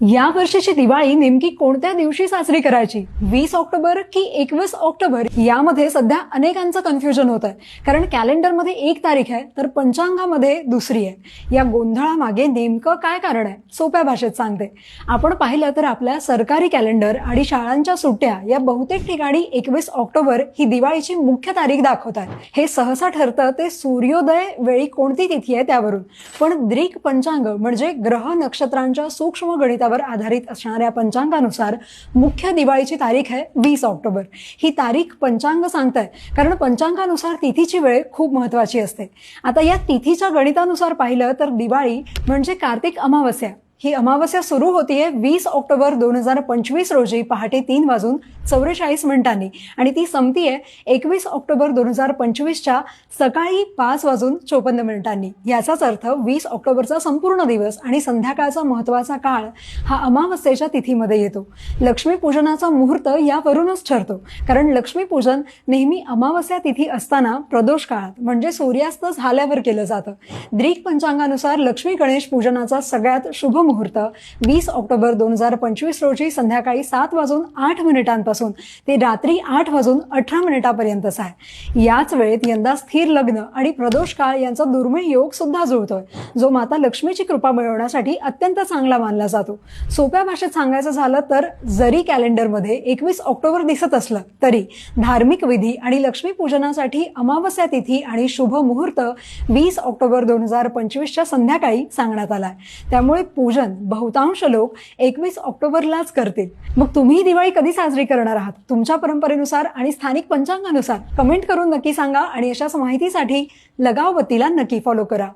या वर्षीची दिवाळी नेमकी कोणत्या दिवशी साजरी करायची, 20 ऑक्टोबर की 21 ऑक्टोबर, यामध्ये सध्या अनेकांचं कन्फ्युजन होत आहे. कारण कॅलेंडरमध्ये एक तारीख आहे तर पंचांगामध्ये दुसरी आहे. या गोंधळामागे नेमकं काय कारण आहे, सोप्या भाषेत सांगते. आपण पाहिलं तर आपल्या सरकारी कॅलेंडर आणि शाळांच्या सुट्ट्या या बहुतेक ठिकाणी 21 ऑक्टोबर ही दिवाळीची मुख्य तारीख दाखवतात. हे सहसा ठरतं ते सूर्योदय वेळी कोणती तिथी आहे त्यावरून. पण दृक पंचांग म्हणजे ग्रह नक्षत्रांच्या सूक्ष्म गणितावर आधारित असणाऱ्या पंचांगानुसार मुख्य दिवाळीची तारीख आहे 20 ऑक्टोबर. ही तारीख पंचांग सांगताय कारण पंचांगानुसार तिथीची वेळ खूप महत्वाची असते. आता या तिथीच्या गणितानुसार पाहिलं तर दिवाळी म्हणजे कार्तिक अमावस्या. ही अमावस्या सुरू होतीये 20 ऑक्टोबर 2025 रोजी पहाटे 3:44 आणि ती संपतीये 21 ऑक्टोबर 2025च्या सकाळी 5:54. याचाच अर्थ 20 ऑक्टोबरचा संपूर्ण दिवस आणि संध्याकाळचा महत्वाचा काळ हा अमावस्येच्या तिथीमध्ये येतो. लक्ष्मीपूजनाचा मुहूर्त यावरूनच ठरतो, कारण लक्ष्मीपूजन नेहमी अमावस्या तिथी असताना प्रदोष काळात म्हणजे सूर्यास्त झाल्यावर केलं जातं. दृक पंचांगानुसार लक्ष्मी गणेश पूजनाचा सगळ्यात शुभ मुहूर्त 20 ऑक्टोबर 2025 रोजी संध्याकाळी 7:08 ते रात्री 8:18 आहे. याच वेळेत यंदा स्थिर लग्न आणि प्रदोष काळ यांचा दुर्मिळ योग सुद्धा जुळतोय, जो माता लक्ष्मीची कृपा मिळवण्यासाठी अत्यंत चांगला मानला जातो. सोप्या भाषेत सांगायचं झालं तर जरी कॅलेंडरमध्ये 21 ऑक्टोबर दिसत असलं तरी धार्मिक विधी आणि लक्ष्मी पूजनासाठी अमावस्या तिथी आणि शुभ मुहूर्त 20 ऑक्टोबर 2025च्या संध्याकाळी सांगण्यात आलाय. त्यामुळे पूजन बहुतांश लोक 21 ऑक्टोबरलाच करतील. मग तुम्ही दिवाळी कधी साजरी करणार आहात, तुमच्या परंपरेनुसार आणि स्थानिक पंचांगानुसार? कमेंट करून नक्की सांगा आणि अशाच माहितीसाठी लगाव बत्तीला नक्की फॉलो करा.